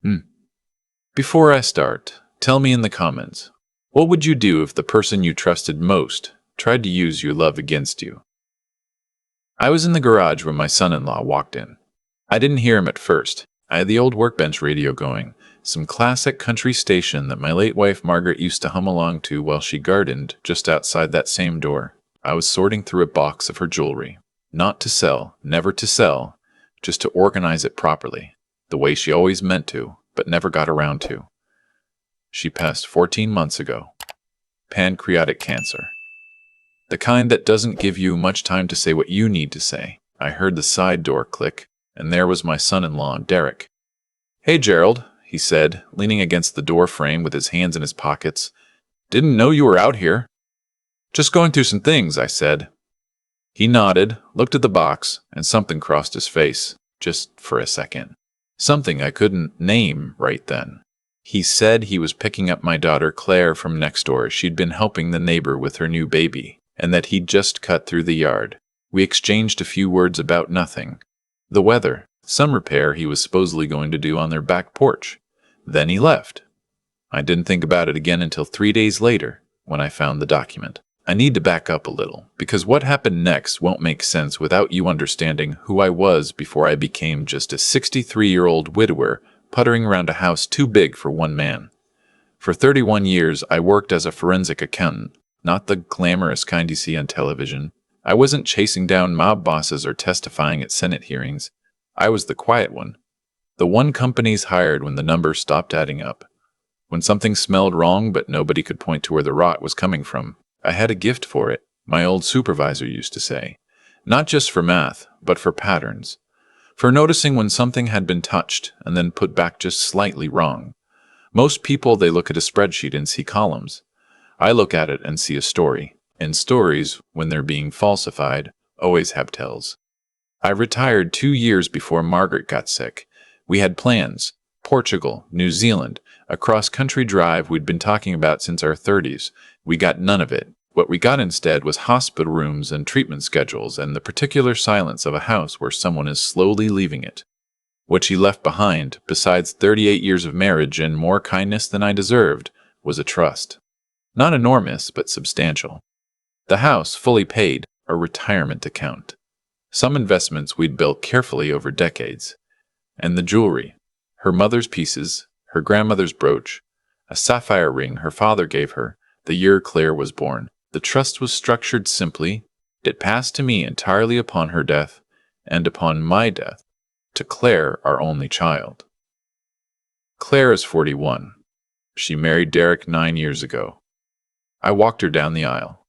Hmm. Before I start, tell me in the comments, what would you do if the person you trusted most tried to use your love against you? I was in the garage when my son-in-law walked in. I didn't hear him at first. I had the old workbench radio going, some classic country station that my late wife Margaret used to hum along to while she gardened just outside that same door. I was sorting through a box of her jewelry. Not to sell, never to sell, just to organize it properly, the way she always meant to, but never got around to. She passed 14 months ago. Pancreatic cancer. The kind that doesn't give you much time to say what you need to say. I heard the side door click, and there was my son-in-law, Derek. "Hey, Gerald," he said, leaning against the door frame with his hands in his pockets. "Didn't know you were out here." "Just going through some things," I said. He nodded, looked at the box, and something crossed his face, just for a second. Something I couldn't name right then. He said he was picking up my daughter Claire from next door. She'd been helping the neighbor with her new baby, and that he'd just cut through the yard. We exchanged a few words about nothing. The weather, some repair he was supposedly going to do on their back porch. Then he left. I didn't think about it again until 3 days later, when I found the document. I need to back up a little, because what happened next won't make sense without you understanding who I was before I became just a 63-year-old widower puttering around a house too big for one man. For 31 years, I worked as a forensic accountant, not the glamorous kind you see on television. I wasn't chasing down mob bosses or testifying at Senate hearings. I was the quiet one. The one companies hired when the numbers stopped adding up. When something smelled wrong but nobody could point to where the rot was coming from. I had a gift for it, my old supervisor used to say. Not just for math, but for patterns. For noticing when something had been touched and then put back just slightly wrong. Most people, they look at a spreadsheet and see columns. I look at it and see a story. And stories, when they're being falsified, always have tells. I retired 2 years before Margaret got sick. We had plans. Portugal, New Zealand, a cross-country drive we'd been talking about since our 30s. We got none of it. What we got instead was hospital rooms and treatment schedules and the particular silence of a house where someone is slowly leaving it. What she left behind, besides 38 years of marriage and more kindness than I deserved, was a trust. Not enormous, but substantial. The house, fully paid, a retirement account. Some investments we'd built carefully over decades. And the jewelry. Her mother's pieces, her grandmother's brooch, a sapphire ring her father gave her the year Claire was born. The trust was structured simply. It passed to me entirely upon her death, and upon my death, to Claire, our only child. Claire is 41. She married Derek 9 years ago. I walked her down the aisle.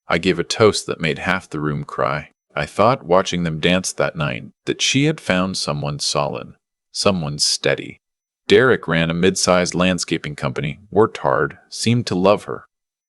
I gave a toast that made half the room cry. I thought, watching them dance that night, that she had found someone solid, someone steady. Derek ran a mid-sized landscaping company, worked hard, seemed to love her.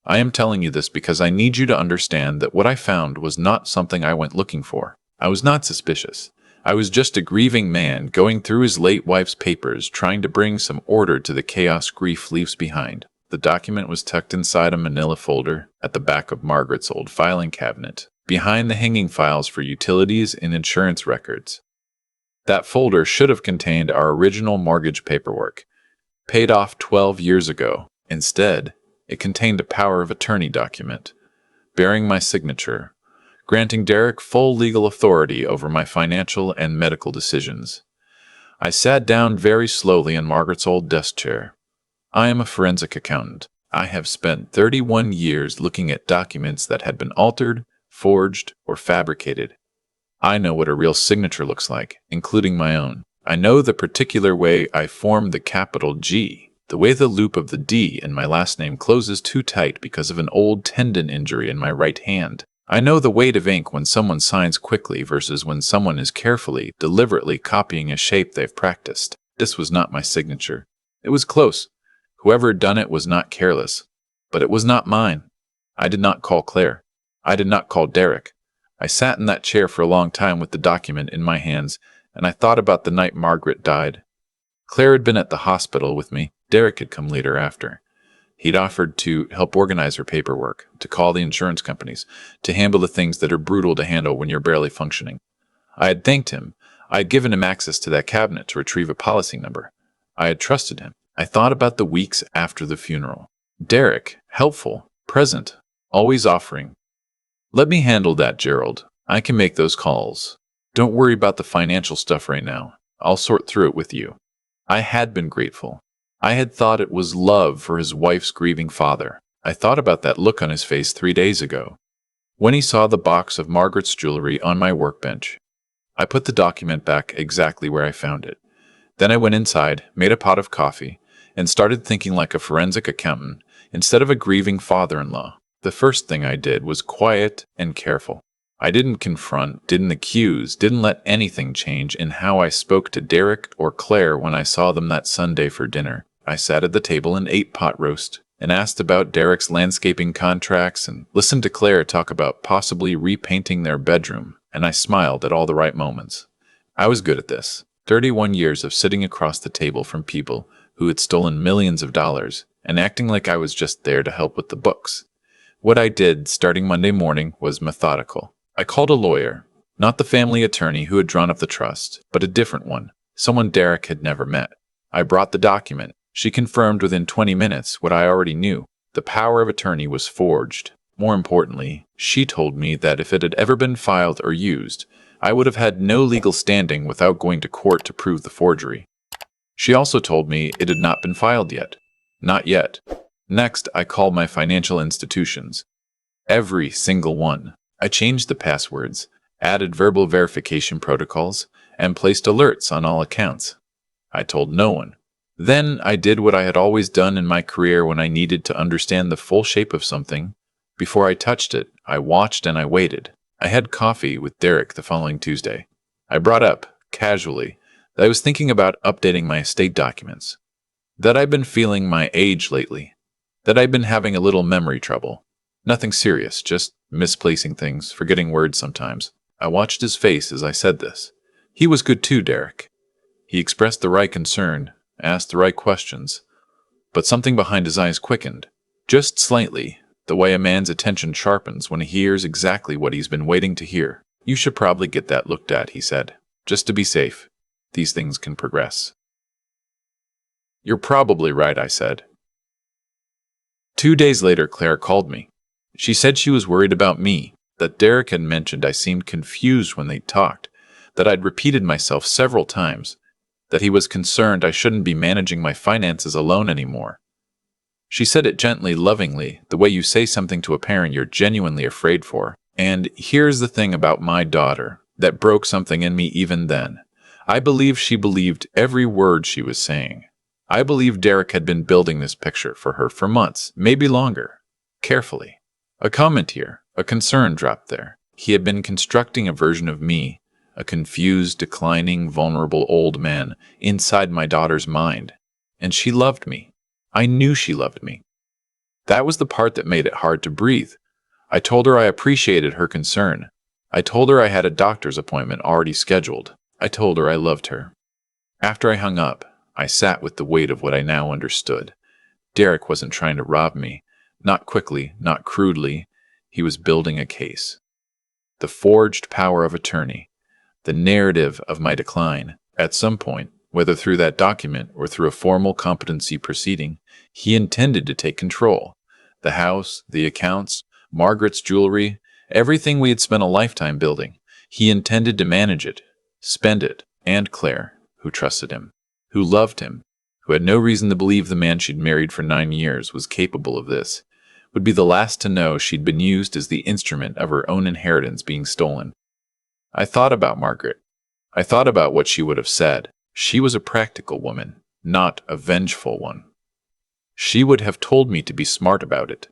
I am telling you this because I need you to understand that what I found was not something I went looking for. I was not suspicious. I was just a grieving man going through his late wife's papers, trying to bring some order to the chaos grief leaves behind. The document was tucked inside a manila folder at the back of Margaret's old filing cabinet, behind the hanging files for utilities and insurance records. That folder should have contained our original mortgage paperwork, paid off 12 years ago. Instead, it contained a power of attorney document, bearing my signature, granting Derek full legal authority over my financial and medical decisions. I sat down very slowly in Margaret's old desk chair. I am a forensic accountant. I have spent 31 years looking at documents that had been altered, forged, or fabricated. I know what a real signature looks like, including my own. I know the particular way I formed the capital G, the way the loop of the D in my last name closes too tight because of an old tendon injury in my right hand. I know the weight of ink when someone signs quickly versus when someone is carefully, deliberately copying a shape they've practiced. This was not my signature. It was close. Whoever had done it was not careless. But it was not mine. I did not call Claire. I did not call Derek. I sat in that chair for a long time with the document in my hands, and I thought about the night Margaret died. Claire had been at the hospital with me. Derek had come later after. He'd offered to help organize her paperwork, to call the insurance companies, to handle the things that are brutal to handle when you're barely functioning. I had thanked him. I had given him access to that cabinet to retrieve a policy number. I had trusted him. I thought about the weeks after the funeral. Derek, helpful, present, always offering. Let me handle that, Gerald. I can make those calls. Don't worry about the financial stuff right now. I'll sort through it with you. I had been grateful. I had thought it was love for his wife's grieving father. I thought about that look on his face 3 days ago, when he saw the box of Margaret's jewelry on my workbench. I put the document back exactly where I found it. Then I went inside, made a pot of coffee, and started thinking like a forensic accountant instead of a grieving father-in-law. The first thing I did was quiet and careful. I didn't confront, didn't accuse, didn't let anything change in how I spoke to Derek or Claire when I saw them that Sunday for dinner. I sat at the table and ate pot roast, and asked about Derek's landscaping contracts, and listened to Claire talk about possibly repainting their bedroom, and I smiled at all the right moments. I was good at this. 31 years of sitting across the table from people who had stolen millions of dollars, and acting like I was just there to help with the books. What I did starting Monday morning was methodical. I called a lawyer, not the family attorney who had drawn up the trust, but a different one, someone Derek had never met. I brought the document. She confirmed within 20 minutes what I already knew. The power of attorney was forged. More importantly, she told me that if it had ever been filed or used, I would have had no legal standing without going to court to prove the forgery. She also told me it had not been filed yet. Not yet. Next, I called my financial institutions. Every single one. I changed the passwords, added verbal verification protocols, and placed alerts on all accounts. I told no one. Then I did what I had always done in my career when I needed to understand the full shape of something. Before I touched it, I watched and I waited. I had coffee with Derek the following Tuesday. I brought up, casually, that I was thinking about updating my estate documents, that I'd been feeling my age lately, that I'd been having a little memory trouble. Nothing serious, just misplacing things, forgetting words sometimes. I watched his face as I said this. He was good too, Derek. He expressed the right concern, asked the right questions, but something behind his eyes quickened, just slightly, the way a man's attention sharpens when he hears exactly what he's been waiting to hear. You should probably get that looked at, he said, just to be safe. These things can progress. You're probably right, I said. 2 days later, Claire called me. She said she was worried about me, that Derek had mentioned I seemed confused when they talked, that I'd repeated myself several times, that he was concerned I shouldn't be managing my finances alone anymore. She said it gently, lovingly, the way you say something to a parent you're genuinely afraid for. And here's the thing about my daughter that broke something in me even then. I believe she believed every word she was saying. I believe Derek had been building this picture for her for months, maybe longer, carefully. A comment here, a concern dropped there. He had been constructing a version of me, a confused, declining, vulnerable old man, inside my daughter's mind. And she loved me. I knew she loved me. That was the part that made it hard to breathe. I told her I appreciated her concern. I told her I had a doctor's appointment already scheduled. I told her I loved her. After I hung up, I sat with the weight of what I now understood. Derek wasn't trying to rob me. Not quickly, not crudely. He was building a case. The forged power of attorney. The narrative of my decline. At some point, whether through that document or through a formal competency proceeding, he intended to take control. The house, the accounts, Margaret's jewelry, everything we had spent a lifetime building. He intended to manage it, spend it, and Claire, who trusted him, who loved him, who had no reason to believe the man she'd married for 9 years was capable of this, would be the last to know she'd been used as the instrument of her own inheritance being stolen. I thought about Margaret. I thought about what she would have said. She was a practical woman, not a vengeful one. She would have told me to be smart about it.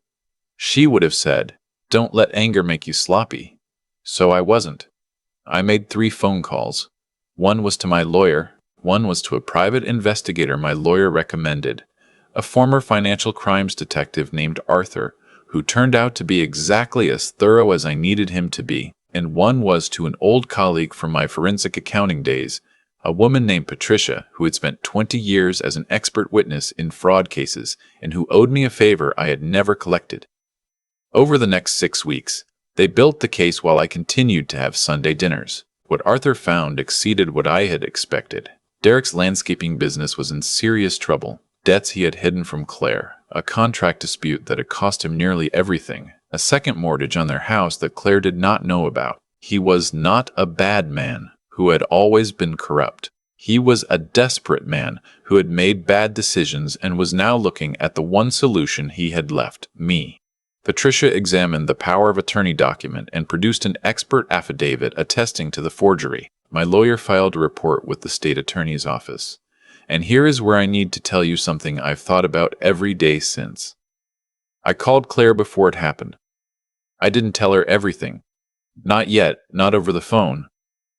She would have said, "Don't let anger make you sloppy." So I wasn't. I made 3 phone calls. One was to my lawyer. One was to a private investigator my lawyer recommended, a former financial crimes detective named Arthur, who turned out to be exactly as thorough as I needed him to be. And one was to an old colleague from my forensic accounting days, a woman named Patricia who had spent 20 years as an expert witness in fraud cases and who owed me a favor I had never collected. Over the next 6 weeks, they built the case while I continued to have Sunday dinners. What Arthur found exceeded what I had expected. Derek's landscaping business was in serious trouble. Debts he had hidden from Claire, a contract dispute that had cost him nearly everything, a second mortgage on their house that Claire did not know about. He was not a bad man who had always been corrupt. He was a desperate man who had made bad decisions and was now looking at the one solution he had left, me. Patricia examined the power of attorney document and produced an expert affidavit attesting to the forgery. My lawyer filed a report with the state attorney's office. And here is where I need to tell you something I've thought about every day since. I called Claire before it happened. I didn't tell her everything. Not yet, not over the phone.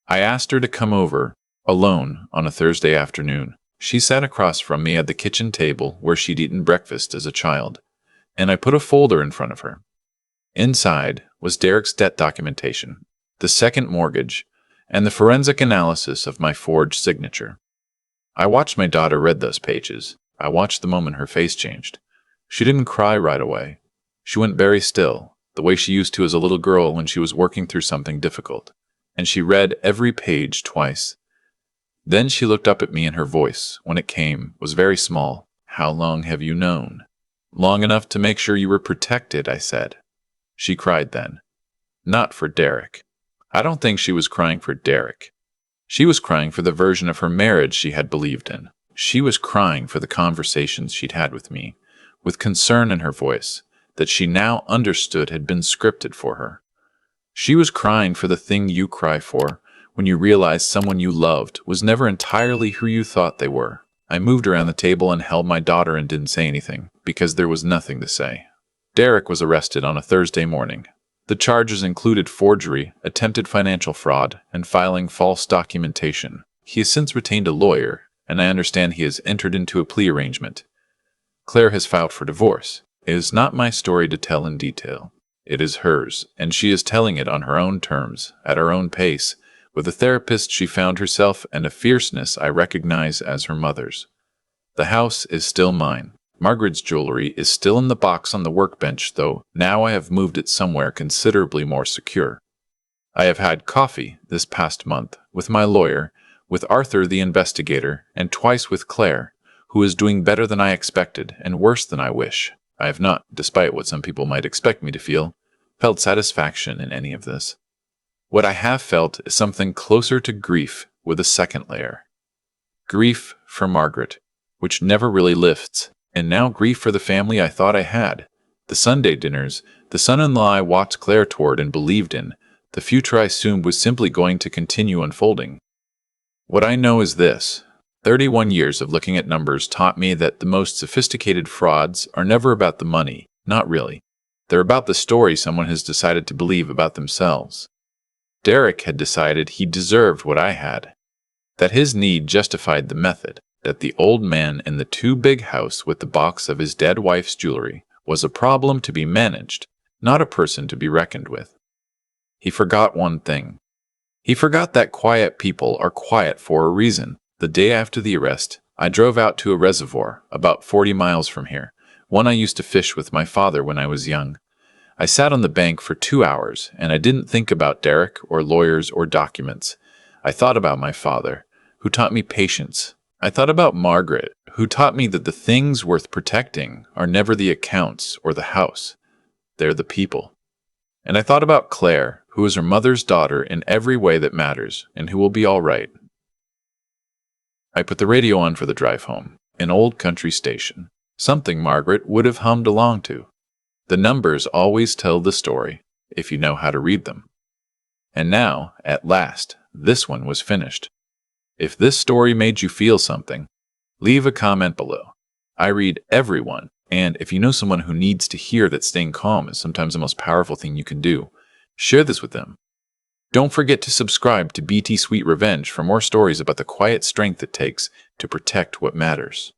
I asked her to come over, alone, on a Thursday afternoon. She sat across from me at the kitchen table where she'd eaten breakfast as a child, and I put a folder in front of her. Inside was Derek's debt documentation, the second mortgage, and the forensic analysis of my forged signature. I watched my daughter read those pages. I watched the moment her face changed. She didn't cry right away. She went very still, the way she used to as a little girl when she was working through something difficult, and she read every page twice. Then she looked up at me, and her voice, when it came, was very small. "How long have you known?" "Long enough to make sure you were protected," I said. She cried then. Not for Derek. I don't think she was crying for Derek. She was crying for the version of her marriage she had believed in. She was crying for the conversations she'd had with me, with concern in her voice, that she now understood had been scripted for her. She was crying for the thing you cry for when you realize someone you loved was never entirely who you thought they were. I moved around the table and held my daughter and didn't say anything, because there was nothing to say. Derek was arrested on a Thursday morning. The charges included forgery, attempted financial fraud, and filing false documentation. He has since retained a lawyer, and I understand he has entered into a plea arrangement. Claire has filed for divorce. It is not my story to tell in detail. It is hers, and she is telling it on her own terms, at her own pace, with a therapist she found herself and a fierceness I recognize as her mother's. The house is still mine. Margaret's jewelry is still in the box on the workbench, though now I have moved it somewhere considerably more secure. I have had coffee this past month with my lawyer, with Arthur the investigator, and twice with Claire, who is doing better than I expected and worse than I wish. I have not, despite what some people might expect me to feel, felt satisfaction in any of this. What I have felt is something closer to grief with a second layer. Grief for Margaret, which never really lifts, and now grief for the family I thought I had. The Sunday dinners, the son-in-law I walked Claire toward and believed in, the future I assumed was simply going to continue unfolding. What I know is this. 31 years of looking at numbers taught me that the most sophisticated frauds are never about the money, not really. They're about the story someone has decided to believe about themselves. Derek had decided he deserved what I had, that his need justified the method, that the old man in the too-big house with the box of his dead wife's jewelry was a problem to be managed, not a person to be reckoned with. He forgot one thing. He forgot that quiet people are quiet for a reason. The day after the arrest, I drove out to a reservoir about 40 miles from here, one I used to fish with my father when I was young. I sat on the bank for 2 hours, and I didn't think about Derek or lawyers or documents. I thought about my father, who taught me patience. I thought about Margaret, who taught me that the things worth protecting are never the accounts or the house. They're the people. And I thought about Claire, who is her mother's daughter in every way that matters, and who will be all right. I put the radio on for the drive home, an old country station, something Margaret would have hummed along to. The numbers always tell the story, if you know how to read them. And now, at last, this one was finished. If this story made you feel something, leave a comment below. I read everyone, and if you know someone who needs to hear that staying calm is sometimes the most powerful thing you can do, share this with them. Don't forget to subscribe to BT Sweet Revenge for more stories about the quiet strength it takes to protect what matters.